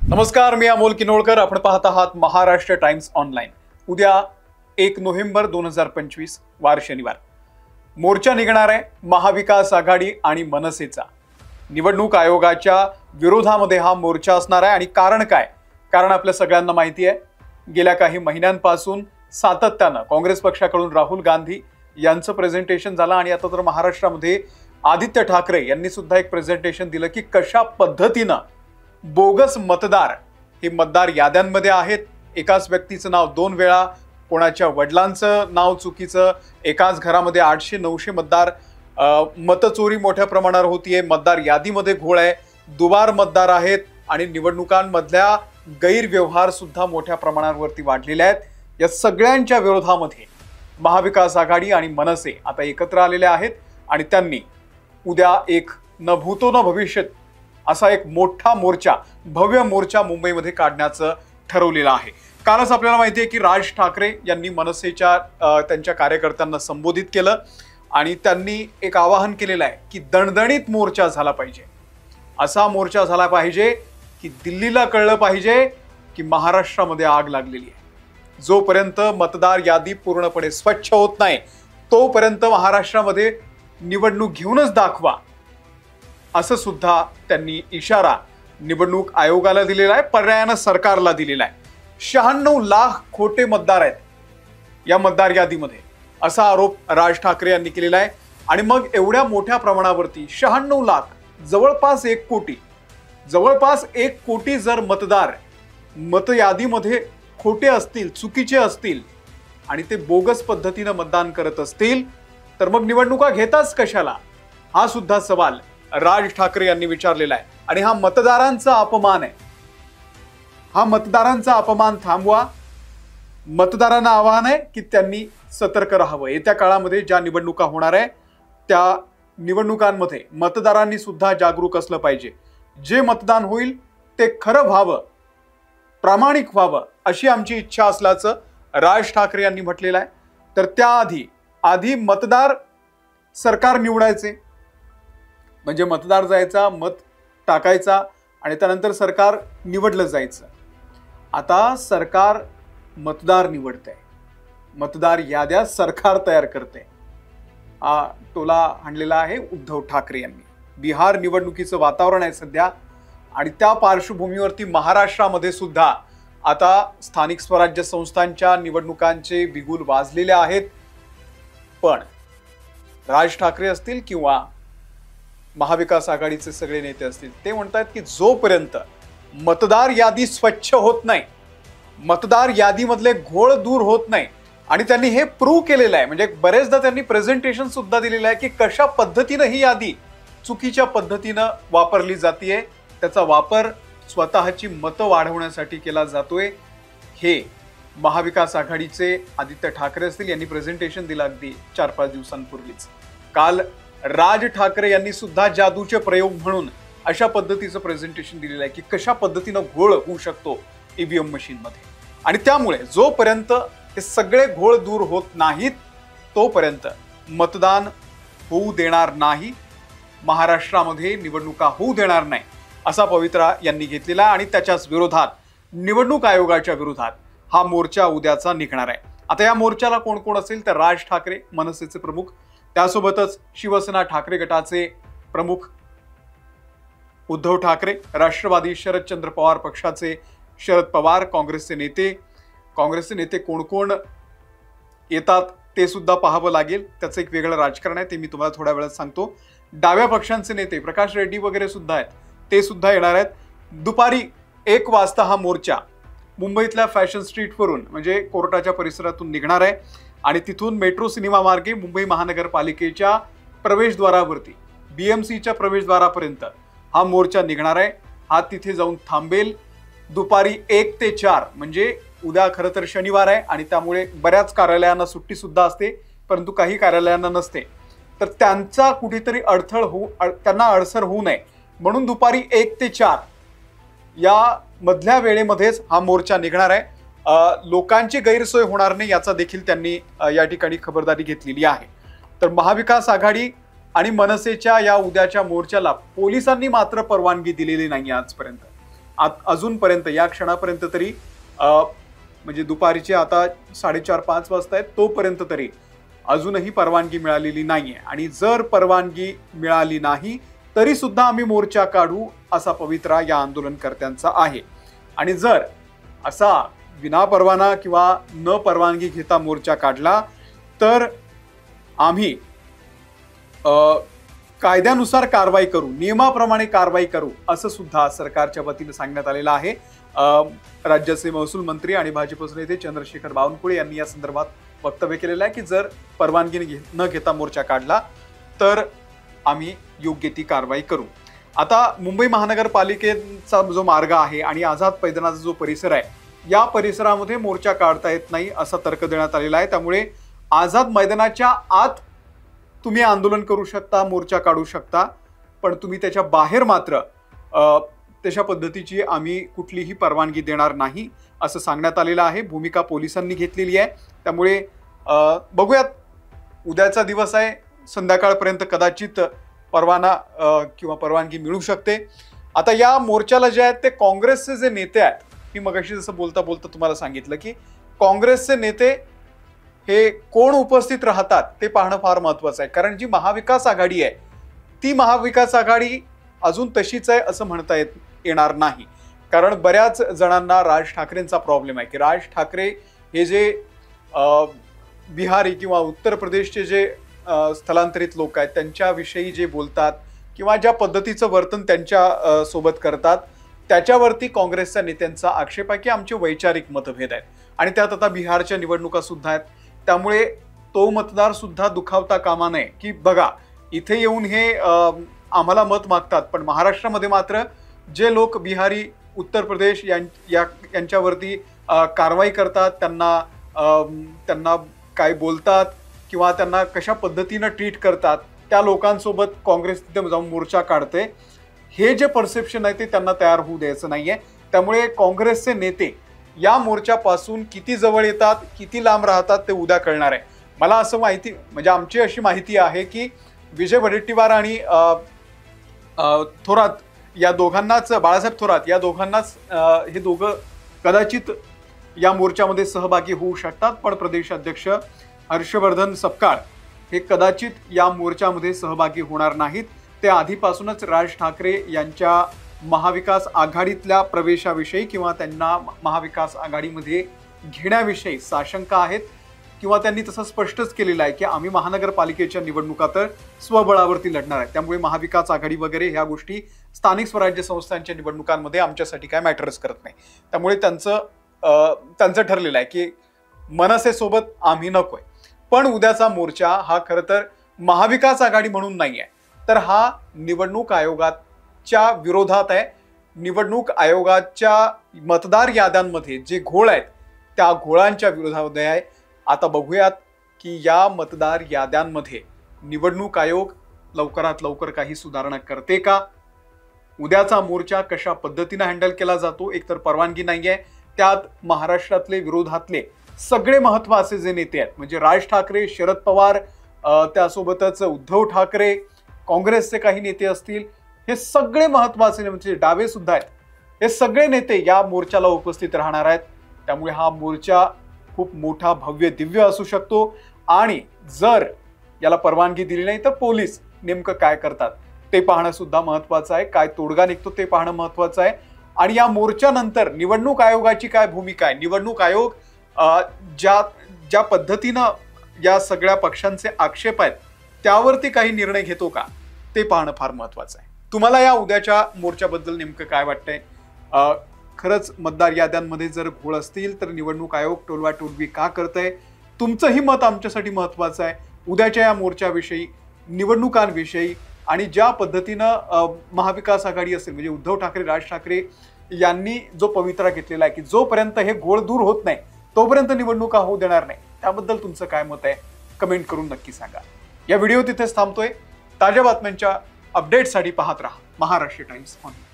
नमस्कार, मी अमोल किनोळकर. आपण पाहत आहात महाराष्ट्र टाइम्स ऑनलाईन. उद्या 1 नोव्हेंबर 2025 वार शनिवार मोर्चा निघणार आहे महाविकास आघाडी आणि मनसेचा. निवडणूक आयोगाच्या विरोधामध्ये हा मोर्चा असणार आहे. आणि कारण काय? कारण आपल्या सगळ्यांना माहिती आहे, गेल्या काही महिन्यांपासून सातत्यानं काँग्रेस पक्षाकडून राहुल गांधी यांचं प्रेझेंटेशन झालं आणि आता तर महाराष्ट्रामध्ये आदित्य ठाकरे यांनी सुद्धा एक प्रेझेंटेशन दिलं की कशा पद्धतीनं बोगस मतदार हे मतदार याद्यांमध्ये आहेत. एकाच व्यक्तीचं नाव दोन वेळा, कोणाच्या वडिलांचं नाव चुकीचं, एकाच घरामध्ये 800-900 मतदार, मतचोरी मोठ्या प्रमाणावर होतीये, मतदार यादीमध्ये घोळ आहे, दुबार मतदार आहेत आणि निवडणुकांमधल्या गैरव्यवहार सुद्धा मोठ्या प्रमाणावरती वाढलेले आहेत. या सगळ्यांच्या विरोधामध्ये महाविकास आघाडी आणि मनसे आता एकत्र आलेले आहेत आणि त्यांनी उद्या एक न भूतो न भविष्यत असा एक मोठा मोर्चा, भव्य मोर्चा मुंबईमध्ये काढण्याचं ठरवलेलं आहे. कालच आपल्याला माहिती आहे की राज ठाकरे यांनी मनसेच्या त्यांच्या कार्यकर्त्यांना संबोधित केलं आणि त्यांनी एक आवाहन केलेलं आहे की दणदणीत मोर्चा झाला पाहिजे. असा मोर्चा झाला पाहिजे की दिल्लीला कळलं पाहिजे की महाराष्ट्रामध्ये आग लागलेली आहे. जोपर्यंत मतदार यादी पूर्णपणे स्वच्छ होत नाही तोपर्यंत महाराष्ट्रामध्ये निवडणूक घेऊनच दाखवा, असं सुद्धा त्यांनी इशारा निवडणूक आयोगाला दिलेला आहे, पर्यायानं सरकारला दिलेला आहे. 96 लाख खोटे मतदार आहेत या मतदार यादीमध्ये, असा आरोप राज ठाकरे यांनी केलेला आहे. आणि मग एवढ्या मोठ्या प्रमाणावरती 96 लाख, जवळपास 1 कोटी जर मतदार मतयादीमध्ये खोटे असतील, चुकीचे असतील आणि ते बोगस पद्धतीनं मतदान करत असतील तर मग निवडणुका घेताच कशाला, हा सुद्धा सवाल राज ठाकरे यांनी विचारलेला आहे. आणि हा मतदारांचा अपमान आहे. हा मतदारांचा अपमान थांबवा. मतदारांना आवाहन आहे की त्यांनी सतर्क राहावं. येत्या काळामध्ये ज्या निवडणुका होणार आहे त्या निवडणुकांमध्ये मतदारांनी सुद्धा जागरूक असलं पाहिजे. जे मतदान होईल ते खरं व्हावं, प्रामाणिक व्हावं, अशी आमची इच्छा असल्याचं राज ठाकरे यांनी म्हटलेलं आहे. तर त्याआधी मतदार सरकार निवडायचे, म्हणजे मतदार जायचा, मत टाकायचा आणि त्यानंतर सरकार निवडलं जायचं. आता सरकार मतदार निवडतंय, मतदार याद्या सरकार तयार करते. हा टोला हाणलेला आहे उद्धव ठाकरे यांनी. बिहार निवडणुकीचं वातावरण आहे सध्या आणि त्या पार्श्वभूमीवरती महाराष्ट्रामध्ये सुद्धा आता स्थानिक स्वराज्य संस्थांच्या निवडणुकांचे बिगुल वाजलेले आहेत. पण राज ठाकरे असतील किंवा महाविकास आघाडीचे सगळे नेते असतील, ते म्हणतात की जोपर्यंत मतदार यादी स्वच्छ होत नाही, मतदार यादीमधले घोळ दूर होत नाही, आणि त्यांनी हे प्रूव्ह केलेलं आहे, म्हणजे बरेचदा त्यांनी प्रेझेंटेशन सुद्धा दिलेलं आहे की कशा पद्धतीनं ही यादी चुकीच्या पद्धतीनं वापरली जाते, त्याचा वापर स्वतःची मतं वाढवण्यासाठी केला जातोय. हे महाविकास आघाडीचे आदित्य ठाकरे असतील यांनी प्रेझेंटेशन दिलं अगदी 4-5 दिवसांपूर्वीच. काल राज ठाकरे यांनी सुद्धा जादूचे प्रयोग म्हणून अशा पद्धतीचं प्रेझेंटेशन दिलेलं आहे की कशा पद्धतीनं घोळ होऊ शकतो ईव्हीएम मशीनमध्ये. आणि त्यामुळे जोपर्यंत हे सगळे घोळ दूर होत नाहीत तोपर्यंत मतदान होऊ देणार नाही, महाराष्ट्रामध्ये निवडणुका होऊ देणार नाही, असा पवित्रा यांनी घेतलेला. आणि त्याच्याच विरोधात, निवडणूक आयोगाच्या विरोधात हा मोर्चा उद्याचा निघणार आहे. आता या मोर्चाला कोण कोण असेल तर राज ठाकरे मनसेचे प्रमुख, त्यासोबतच शिवसेना ठाकरे गटाचे प्रमुख उद्धव ठाकरे, राष्ट्रवादी शरदचंद्र पवार पक्षाचे शरद पवार, काँग्रेसचे नेते कोण कोण येतात ते सुद्धा पाहावं लागेल. त्याचं एक वेगळं राजकारण आहे, ते मी तुम्हाला थोड्या वेळात सांगतो. डाव्या पक्षांचे नेते प्रकाश रेड्डी वगैरे सुद्धा आहेत, ते सुद्धा येणार आहेत. दुपारी 1 वाजता हा मोर्चा मुंबईतल्या फॅशन स्ट्रीटवरून, म्हणजे कोर्टाच्या परिसरातून निघणार आहे आणि तिथून मेट्रो सिनेमा मार्गे मुंबई महानगरपालिकेच्या प्रवेशद्वारावरती, BMCच्या प्रवेशद्वारापर्यंत हा मोर्चा निघणार आहे. हा तिथे जाऊन थांबेल दुपारी 1 ते 4. म्हणजे उद्या खरं तर शनिवार आहे आणि त्यामुळे बऱ्याच कार्यालयांना सुट्टी सुद्धा असते, परंतु काही कार्यालयांना नसते. तर त्यांचा कुठेतरी त्यांना अडसर होऊ नये म्हणून दुपारी 1 ते 4 या मधल्या वेळेमध्येच हा मोर्चा निघणार आहे. लोकांची गैरसोय होणार नाही याचा देखील त्यांनी या ठिकाणी खबरदारी घेतलेली आहे. तर महाविकास आघाडी आणि मनसेच्या या उद्याच्या मोर्चाला पोलिसांनी मात्र परवानगी दिलेली नाही आजपर्यंत. अजूनपर्यंत या क्षणापर्यंत तरी म्हणजे दुपारीचे आता 4:30-5 वाजता आहेत, तोपर्यंत तरी अजूनही परवानगी मिळालेली नाहीये. आणि जर परवानगी मिळाली नाही तरी सुद्धा आम्ही मोर्चा काढू असा पवित्रा या आंदोलनकर्त्यांचा आहे. आणि जर असा विनापरवाना किंवा न परवानगी घेता मोर्चा काढला तर आम्ही कायद्यानुसार कारवाई करू, नियमाप्रमाणे कारवाई करू असं सुद्धा सरकारच्या वतीने सांगण्यात आलेलं आहे. राज्याचे महसूल मंत्री आणि भाजपचे नेते चंद्रशेखर बावनकुळे यांनी या संदर्भात वक्तव्य केलेलं आहे की जर परवानगी न घेता मोर्चा काढला तर आम्ही योग्य ती कारवाई करू. आता मुंबई महानगरपालिकेचा जो मार्ग आहे आणि आझाद मैदानाचा जो परिसर आहे, या परिसरामध्ये मोर्चा काढता येत नाही असा तर्क देण्यात आलेला आहे. त्यामुळे आझाद मैदानाच्या आत तुम्ही आंदोलन करू शकता, मोर्चा काढू शकता, पण तुम्ही त्याच्या बाहेर मात्र तशा पद्धतीची आम्ही कुठलीही परवानगी देणार नाही असं सांगण्यात आलेलं आहे. भूमिका पोलिसांनी घेतलेली आहे. त्यामुळे बघूयात, उद्याचा दिवस आहे, संध्याकाळपर्यंत कदाचित किंवा परवानगी मिळू शकते. आता या मोर्चाला जे आहेत ते काँग्रेसचे जे नेते आहेत, मी मगाशी जसं बोलता बोलता तुम्हाला सांगितलं की काँग्रेसचे नेते हे कोण उपस्थित राहतात ते पाहणं फार महत्वाचं आहे. कारण जी महाविकास आघाडी आहे ती महाविकास आघाडी अजून तशीच आहे असं म्हणता येणार नाही. कारण बऱ्याच जणांना राज ठाकरेंचा प्रॉब्लेम आहे की राज ठाकरे हे जे बिहारी किंवा उत्तर प्रदेशचे जे स्थलांतरित लोक आहेत त्यांच्याविषयी जे बोलतात किंवा ज्या पद्धतीचं वर्तन त्यांच्या सोबत करतात त्याच्यावरती काँग्रेसच्या नेत्यांचा आक्षेप आहे की आमचे वैचारिक मतभेद आहेत. आणि त्यात आता बिहारच्या निवडणुका सुद्धा आहेत. त्यामुळे तो मतदार सुद्धा दुखावता कामा नये की बघा इथे येऊन हे आम्हाला मत मागतात, पण महाराष्ट्रामध्ये मात्र जे लोक बिहारी, उत्तर प्रदेश यांच्यावरती कारवाई करतात, त्यांना काय बोलतात किंवा त्यांना कशा पद्धतीनं ट्रीट करतात, त्या लोकांसोबत काँग्रेस तिथे जाऊन मोर्चा काढते. हे जे परसेप्शन आहे ते त्यांना तयार होऊ द्यायचं नाहीये. त्यामुळे काँग्रेसचे नेते या मोर्चापासून किती जवळ येतात, किती लांब राहतात ते उद्या कळणार आहे. मला असं म्हणजे आमची अशी माहिती आहे की विजय वडेट्टीवार आणि थोरात या दोघांनाच, बाळासाहेब थोरात या दोघांनाच हे दोघं कदाचित या मोर्चामध्ये सहभागी होऊ शकतात, पण प्रदेश अध्यक्ष हर्षवर्धन सपकाळ हे कदाचित या मोर्चामध्ये सहभागी होणार नाहीत. ते आधीपासूनच राज ठाकरे यांच्या महाविकास आघाडीतल्या प्रवेशाविषयी किंवा त्यांना महाविकास आघाडीमध्ये घेण्याविषयी साशंका आहेत किंवा त्यांनी तसं स्पष्टच केलेलं आहे की आम्ही महानगरपालिकेच्या निवडणुका तर स्वबळावरती लढणार आहे. त्यामुळे महाविकास आघाडी वगैरे ह्या गोष्टी स्थानिक स्वराज्य संस्थांच्या निवडणुकांमध्ये आमच्यासाठी काय मॅटरच करत नाही. त्यामुळे त्यांचं ठरलेलं आहे की मनसेसोबत आम्ही नकोय. पण उद्याचा मोर्चा हा खरं तर महाविकास आघाडी म्हणून नाही आहे, तर हा निवडणूक आयोगाच्या विरोधात आहे. निवडणूक आयोगाच्या मतदार याद्यांमध्ये जे घोळ आहेत त्या घोळांच्या विरोधामध्ये आहे. आता बघूयात की या मतदार याद्यांमध्ये निवडणूक आयोग लवकरात लवकर काही सुधारणा करते का, उद्याचा मोर्चा कशा पद्धतीने हँडल केला जातो. एकतर परवानगी नाहीये, त्यात महाराष्ट्रातले विरोधातले सगळे महत्त्वाचे जे नेते आहेत म्हणजे राज ठाकरे, शरद पवार, त्यासोबतच उद्धव ठाकरे, काँग्रेसचे काही नेते असतील, हे सगळे महत्त्वाचे म्हणजे डावे सुद्धा आहेत, हे सगळे नेते या मोर्चाला उपस्थित राहणार आहेत. त्यामुळे हा मोर्चा खूप मोठा, भव्य, दिव्य असू शकतो. आणि जर याला परवानगी दिली नाही तर पोलीस नेमकं काय करतात ते पाहणं सुद्धा महत्त्वाचं आहे. काय तोडगा निघतो ते पाहणं महत्त्वाचं आहे. आणि या मोर्चानंतर निवडणूक आयोगाची काय भूमिका आहे, निवडणूक आयोग ज्या पद्धतीनं या सगळ्या पक्षांचे आक्षेप आहेत त्यावरती काही निर्णय घेतो का ते पाहणं फार महत्त्वाचं आहे. तुम्हाला या उद्याच्या मोर्चाबद्दल नेमकं काय वाटतंय? खरंच मतदार याद्यांमध्ये जर घोळ असतील तर निवडणूक आयोग टोलवाटोलवी का करतंय? तुमचंही मत आमच्यासाठी महत्त्वाचं आहे. उद्याच्या या मोर्चाविषयी, निवडणुकांविषयी आणि ज्या पद्धतीनं महाविकास आघाडी असेल म्हणजे उद्धव ठाकरे, राज ठाकरे यांनी जो पवित्रा घेतलेला आहे की जोपर्यंत हे घोळ दूर होत नाही तोपर्यंत निवडणुका होऊ देणार नाही, त्याबद्दल तुमचं काय मत आहे कमेंट करून नक्की सांगा. या व्हिडिओ तिथेच थांबतोय. ताज्या बातम्यांच्या अपडेटसाठी पाहत राहा महाराष्ट्र टाइम्स ऑनलाईन.